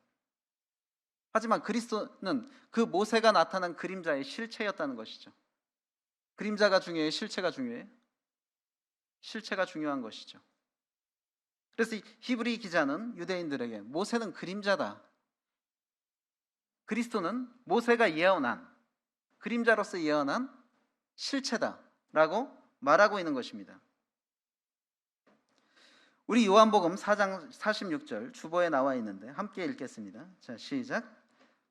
하지만 그리스도는 그 모세가 나타난 그림자의 실체였다는 것이죠. 그림자가 중요해요? 실체가 중요해요? 실체가 중요한 것이죠. 그래서 히브리 기자는 유대인들에게 모세는 그림자다. 그리스도는 모세가 예언한 그림자로서 예언한 실체다 라고 말하고 있는 것입니다. 우리 요한복음 4장 46절 주보에 나와 있는데 함께 읽겠습니다. 자, 시작.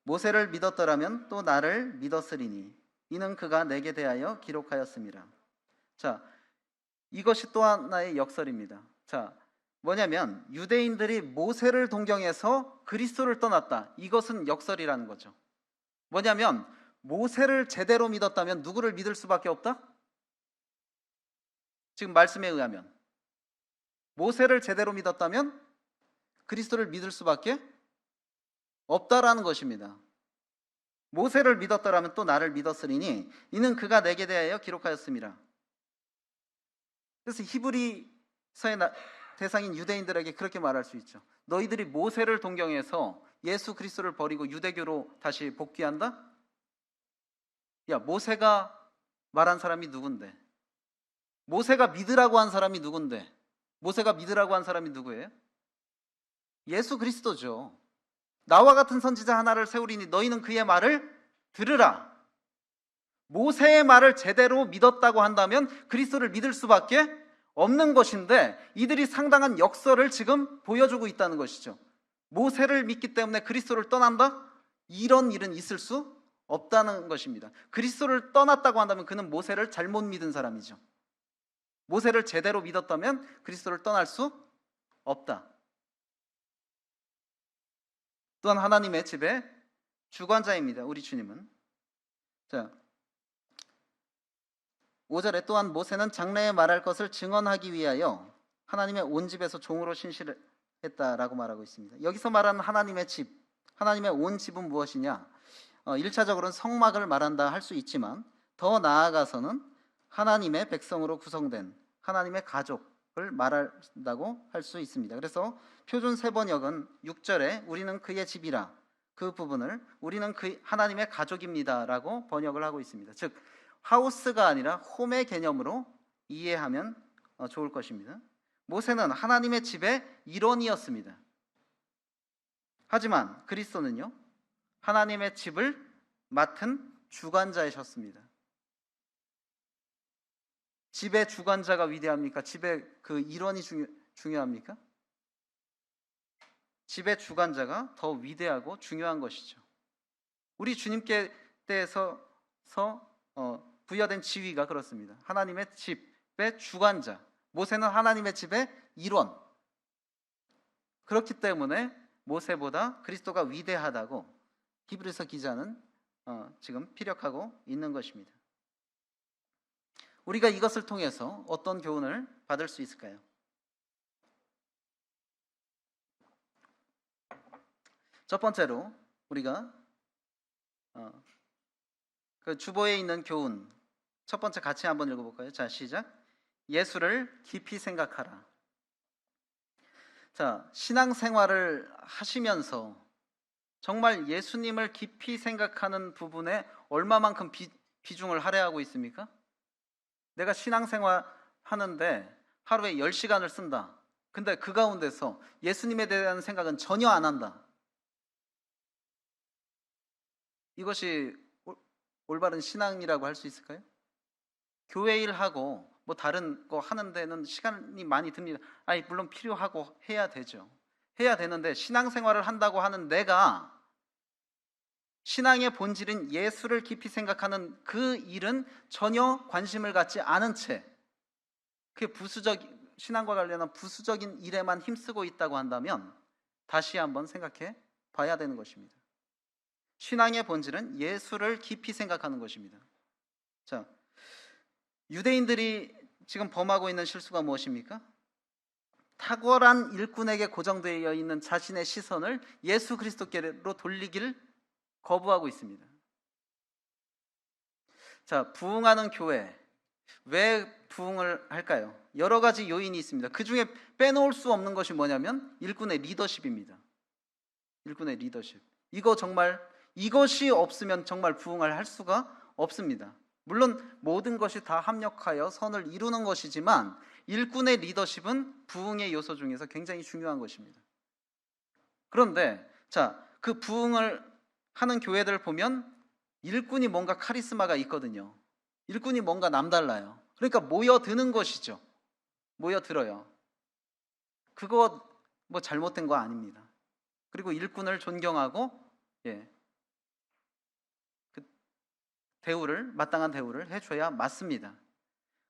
모세를 믿었더라면 또 나를 믿었으리니 이는 그가 내게 대하여 기록하였습니다. 자, 이것이 또 하나의 역설입니다. 자, 뭐냐면 유대인들이 모세를 동경해서 그리스도를 떠났다. 이것은 역설이라는 거죠. 뭐냐면 모세를 제대로 믿었다면 누구를 믿을 수밖에 없다? 지금 말씀에 의하면 모세를 제대로 믿었다면 그리스도를 믿을 수밖에 없다라는 것입니다. 모세를 믿었더라면 또 나를 믿었으리니 이는 그가 내게 대하여 기록하였습니다. 그래서 히브리서의 대상인 유대인들에게 그렇게 말할 수 있죠. 너희들이 모세를 동경해서 예수 그리스도를 버리고 유대교로 다시 복귀한다? 야, 모세가 말한 사람이 누군데? 모세가 믿으라고 한 사람이 누군데? 모세가 믿으라고 한 사람이 누구예요? 예수 그리스도죠. 나와 같은 선지자 하나를 세우리니 너희는 그의 말을 들으라. 모세의 말을 제대로 믿었다고 한다면 그리스도를 믿을 수밖에 없는 것인데 이들이 상당한 역설을 지금 보여주고 있다는 것이죠. 모세를 믿기 때문에 그리스도를 떠난다? 이런 일은 있을 수 없다는 것입니다. 그리스도를 떠났다고 한다면 그는 모세를 잘못 믿은 사람이죠. 모세를 제대로 믿었다면 그리스도를 떠날 수 없다. 또한 하나님의 집의 주관자입니다. 우리 주님은. 자, 5절에 또한 모세는 장래에 말할 것을 증언하기 위하여 하나님의 온 집에서 종으로 신실했다라고 말하고 있습니다. 여기서 말하는 하나님의 집, 하나님의 온 집은 무엇이냐? 1차적으로는 성막을 말한다 할 수 있지만 더 나아가서는 하나님의 백성으로 구성된 하나님의 가족을 말한다고 할 수 있습니다. 그래서 표준 세번역은 6절에 우리는 그의 집이라 그 부분을 우리는 그 하나님의 가족입니다 라고 번역을 하고 있습니다. 즉 하우스가 아니라 홈의 개념으로 이해하면 좋을 것입니다. 모세는 하나님의 집의 일원이었습니다. 하지만 그리스도는요, 하나님의 집을 맡은 주관자이셨습니다. 집의 주관자가 위대합니까? 집의 그 일원이 중요합니까? 집의 주관자가 더 위대하고 중요한 것이죠. 우리 주님께서 부여된 지위가 그렇습니다. 하나님의 집의 주관자. 모세는 하나님의 집의 일원. 그렇기 때문에 모세보다 그리스도가 위대하다고 히브리서 기자는 지금 피력하고 있는 것입니다. 우리가 이것을 통해서 어떤 교훈을 받을 수 있을까요? 첫 번째로 우리가 그 주보에 있는 교훈 첫 번째 같이 한번 읽어볼까요? 자, 시작. 예수를 깊이 생각하라. 자, 신앙생활을 하시면서 정말 예수님을 깊이 생각하는 부분에 얼마만큼 비중을 할애하고 있습니까? 내가 신앙생활 하는데 하루에 10시간을 쓴다. 근데 그 가운데서 예수님에 대한 생각은 전혀 안 한다. 이것이 올바른 신앙이라고 할 수 있을까요? 교회 일하고 뭐 다른 거 하는 데는 시간이 많이 듭니다. 아니, 물론 필요하고 해야 되죠. 해야 되는데 신앙생활을 한다고 하는 내가 신앙의 본질인 예수를 깊이 생각하는 그 일은 전혀 관심을 갖지 않은 채 그 신앙과 관련한 부수적인 일에만 힘쓰고 있다고 한다면 다시 한번 생각해 봐야 되는 것입니다. 신앙의 본질은 예수를 깊이 생각하는 것입니다. 자, 유대인들이 지금 범하고 있는 실수가 무엇입니까? 탁월한 일꾼에게 고정되어 있는 자신의 시선을 예수 그리스도께로 돌리기를 거부하고 있습니다. 자, 부흥하는 교회, 왜 부흥을 할까요? 여러 가지 요인이 있습니다. 그 중에 빼놓을 수 없는 것이 뭐냐면 일꾼의 리더십입니다. 일꾼의 리더십. 이것이 없으면 정말 부흥을 할 수가 없습니다. 물론 모든 것이 다 합력하여 선을 이루는 것이지만 일꾼의 리더십은 부흥의 요소 중에서 굉장히 중요한 것입니다. 그런데 자, 그 부흥을 하는 교회들 보면 일꾼이 뭔가 카리스마가 있거든요. 일꾼이 뭔가 남달라요. 그러니까 모여드는 것이죠. 모여들어요. 그거 뭐 잘못된 거 아닙니다. 그리고 일꾼을 존경하고 마땅한 대우를 해줘야 맞습니다.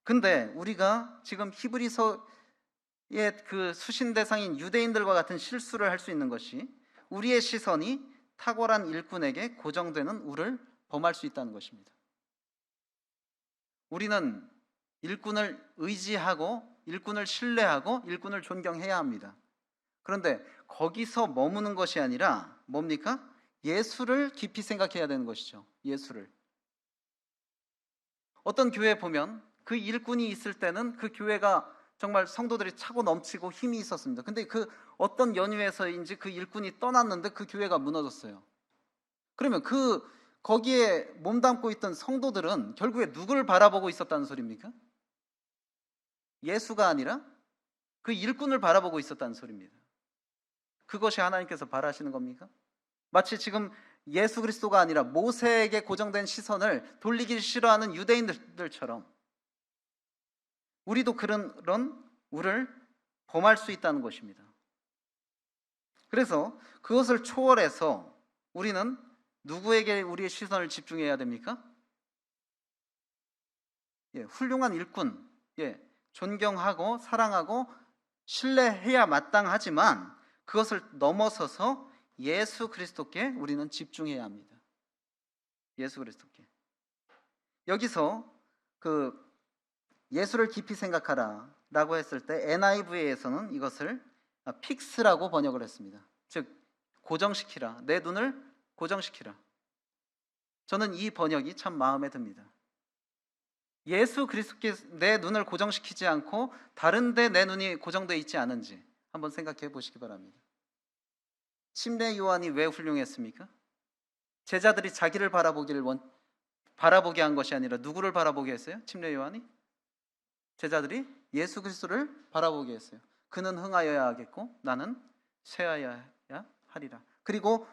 근데 우리가 지금 히브리서의 그 수신 대상인 유대인들과 같은 실수를 할 수 있는 것이 우리의 시선이 탁월한 일꾼에게 고정되는 우를 범할 수 있다는 것입니다. 우리는 일꾼을 의지하고 일꾼을 신뢰하고 일꾼을 존경해야 합니다. 그런데 거기서 머무는 것이 아니라 뭡니까? 예수를 깊이 생각해야 되는 것이죠. 예수를. 어떤 교회에 보면 그 일꾼이 있을 때는 그 교회가 정말 성도들이 차고 넘치고 힘이 있었습니다. 근데 그 어떤 연유에서인지 그 일꾼이 떠났는데 그 교회가 무너졌어요. 그러면 거기에 몸담고 있던 성도들은 결국에 누구를 바라보고 있었다는 소리입니까? 예수가 아니라 그 일꾼을 바라보고 있었다는 소리입니다. 그것이 하나님께서 바라시는 겁니까? 마치 지금 예수 그리스도가 아니라 모세에게 고정된 시선을 돌리기 싫어하는 유대인들처럼 우리도 그런 우를 범할 수 있다는 것입니다. 그래서 그것을 초월해서 우리는 누구에게 우리의 시선을 집중해야 됩니까? 훌륭한 일꾼, 존경하고 사랑하고 신뢰해야 마땅하지만 그것을 넘어서서 예수 그리스도께 우리는 집중해야 합니다. 예수 그리스도께. 여기서 그 예수를 깊이 생각하라 라고 했을 때 NIV에서는 이것을 픽스라고 번역을 했습니다. 즉 고정시키라, 내 눈을 고정시키라. 저는 이 번역이 참 마음에 듭니다. 예수 그리스도께 내 눈을 고정시키지 않고 다른 데 내 눈이 고정되어 있지 않은지 한번 생각해 보시기 바랍니다. 침례 요한이 왜 훌륭했습니까? 제자들이 자기를 바라보게 한 것이 아니라 누구를 바라보게 했어요? 침례 요한이? 제자들이 예수 그리스도를 바라보게 했어요. 그는 흥하여야 하겠고 나는 쇠하여야 하리라. 그리고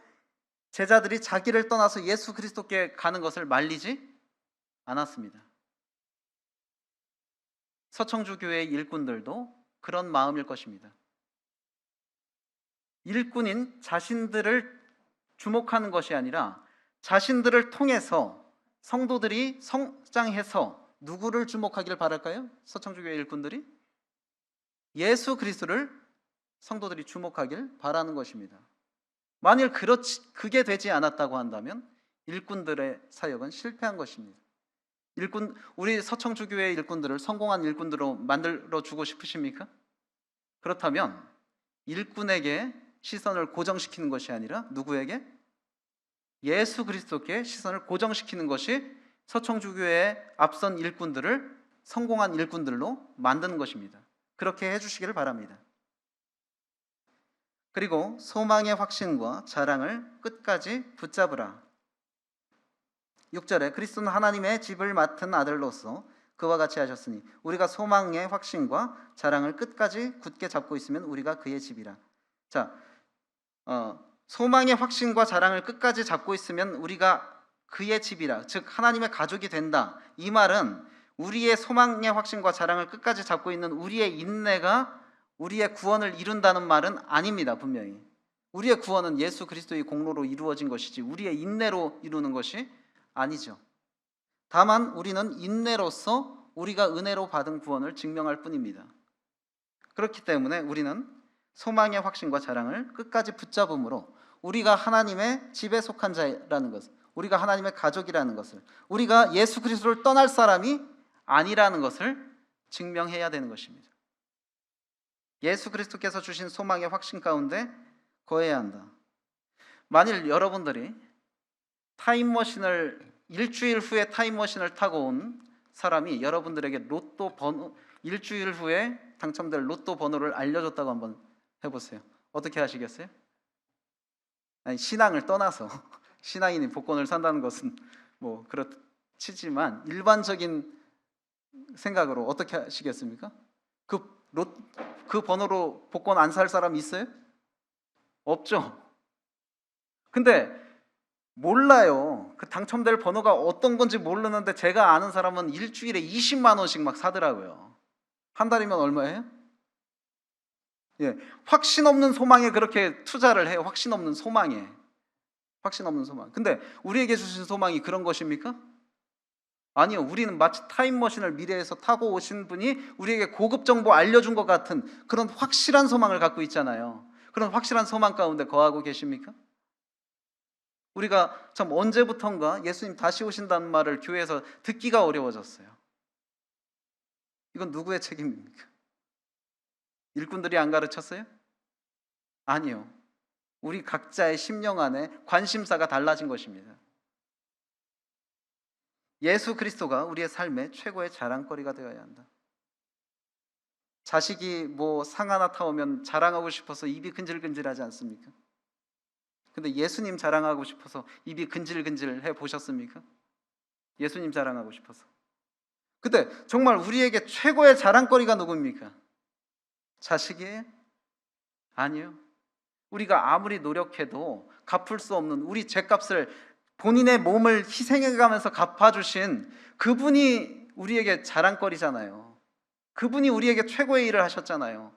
제자들이 자기를 떠나서 예수 그리스도께 가는 것을 말리지 않았습니다. 서청주 교회의 일꾼들도 그런 마음일 것입니다. 일꾼인 자신들을 주목하는 것이 아니라 자신들을 통해서 성도들이 성장해서 누구를 주목하기를 바랄까요? 서청주교회 일꾼들이 예수 그리스도를 성도들이 주목하길 바라는 것입니다. 만일 그게 되지 않았다고 한다면 일꾼들의 사역은 실패한 것입니다. 우리 서청주교회 일꾼들을 성공한 일꾼들로 만들어주고 싶으십니까? 그렇다면 일꾼에게 시선을 고정시키는 것이 아니라 누구에게? 예수 그리스도께 시선을 고정시키는 것이 서청주교회의 앞선 일꾼들을 성공한 일꾼들로 만드는 것입니다. 그렇게 해주시기를 바랍니다. 그리고 소망의 확신과 자랑을 끝까지 붙잡으라. 6절에 그리스도는 하나님의 집을 맡은 아들로서 그와 같이 하셨으니 우리가 소망의 확신과 자랑을 끝까지 굳게 잡고 있으면 우리가 그의 집이라. 자, 소망의 확신과 자랑을 끝까지 잡고 있으면 우리가 그의 집이라, 즉 하나님의 가족이 된다. 이 말은 우리의 소망의 확신과 자랑을 끝까지 잡고 있는 우리의 인내가 우리의 구원을 이룬다는 말은 아닙니다. 분명히 우리의 구원은 예수 그리스도의 공로로 이루어진 것이지 우리의 인내로 이루는 것이 아니죠. 다만 우리는 인내로서 우리가 은혜로 받은 구원을 증명할 뿐입니다. 그렇기 때문에 우리는 소망의 확신과 자랑을 끝까지 붙잡음으로 우리가 하나님의 집에 속한 자라는 것을, 우리가 하나님의 가족이라는 것을, 우리가 예수 그리스도를 떠날 사람이 아니라는 것을 증명해야 되는 것입니다. 예수 그리스도께서 주신 소망의 확신 가운데 거해야 한다. 만일 여러분들이 일주일 후에 타임머신을 타고 온 사람이 여러분들에게 로또 번호, 일주일 후에 당첨될 로또 번호를 알려줬다고 한번 해보세요. 어떻게 하시겠어요? 아니, 신앙을 떠나서 신앙인이 복권을 산다는 것은 뭐 그렇지만 일반적인 생각으로 어떻게 하시겠습니까? 그 번호로 복권 안 살 사람 있어요? 없죠. 근데 몰라요. 그 당첨될 번호가 어떤 건지 모르는데 제가 아는 사람은 일주일에 20만 원씩 막 사더라고요. 한 달이면 얼마예요? 예, 확신 없는 소망에 그렇게 투자를 해요. 확신 없는 소망에. 확신 없는 소망. 근데 우리에게 주신 소망이 그런 것입니까? 아니요. 우리는 마치 타임머신을 미래에서 타고 오신 분이 우리에게 고급 정보 알려준 것 같은 그런 확실한 소망을 갖고 있잖아요. 그런 확실한 소망 가운데 거하고 계십니까? 우리가 참 언제부턴가 예수님 다시 오신다는 말을 교회에서 듣기가 어려워졌어요. 이건 누구의 책임입니까? 일꾼들이 안 가르쳤어요? 아니요. 우리 각자의 심령 안에 관심사가 달라진 것입니다. 예수 그리스도가 우리의 삶의 최고의 자랑거리가 되어야 한다. 자식이 뭐 상 하나 타오면 자랑하고 싶어서 입이 근질근질하지 않습니까? 근데 예수님 자랑하고 싶어서 입이 근질근질해 보셨습니까? 예수님 자랑하고 싶어서. 근데 정말 우리에게 최고의 자랑거리가 누굽니까? 자식이에요? 아니요. 우리가 아무리 노력해도 갚을 수 없는 우리 죄값을 본인의 몸을 희생해가면서 갚아주신 그분이 우리에게 자랑거리잖아요. 그분이 우리에게 최고의 일을 하셨잖아요.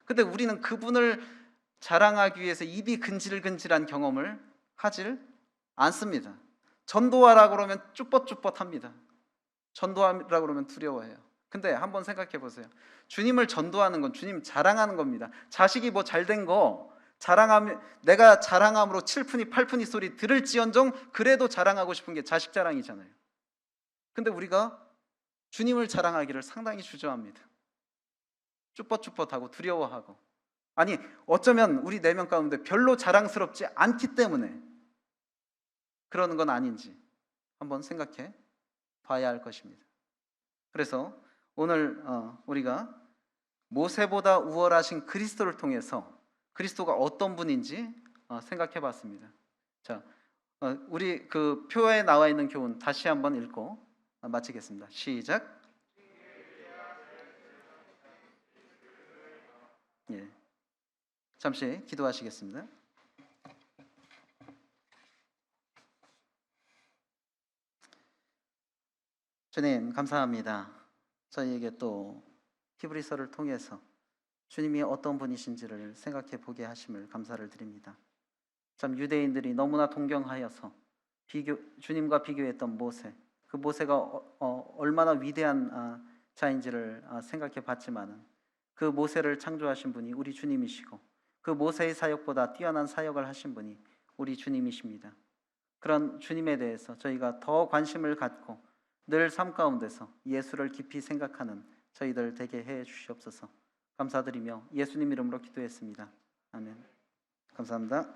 근데 우리는 그분을 자랑하기 위해서 입이 근질근질한 경험을 하질 않습니다. 전도하라고 그러면 쭈뼛쭈뼛합니다. 전도하라고 그러면 두려워해요. 근데 한번 생각해 보세요. 주님을 전도하는 건 주님 자랑하는 겁니다. 자식이 뭐 잘된 거 자랑하면, 내가 자랑함으로 7푼이 8푼이 소리 들을지언정 그래도 자랑하고 싶은 게 자식 자랑이잖아요. 근데 우리가 주님을 자랑하기를 상당히 주저합니다. 쭈뼛쭈뼛하고 두려워하고, 아니 어쩌면 우리 4명 가운데 별로 자랑스럽지 않기 때문에 그러는 건 아닌지 한번 생각해 봐야 할 것입니다. 그래서 오늘 우리가 모세보다 우월하신 그리스도를 통해서 그리스도가 어떤 분인지 생각해 봤습니다. 자, 우리 그 표에 나와 있는 교훈 다시 한번 읽고 마치겠습니다. 시작. 예. 잠시 기도하시겠습니다. 주님 감사합니다. 저희에게 또 히브리서를 통해서 주님이 어떤 분이신지를 생각해 보게 하심을 감사를 드립니다. 참 유대인들이 너무나 동경하여서 주님과 비교했던 모세, 그 모세가 얼마나 위대한 자인지를 생각해 봤지만은 그 모세를 창조하신 분이 우리 주님이시고 그 모세의 사역보다 뛰어난 사역을 하신 분이 우리 주님이십니다. 그런 주님에 대해서 저희가 더 관심을 갖고 늘 삶 가운데서 예수를 깊이 생각하는 저희들 되게 해 주시옵소서. 감사드리며 예수님 이름으로 기도했습니다. 아멘. 감사합니다.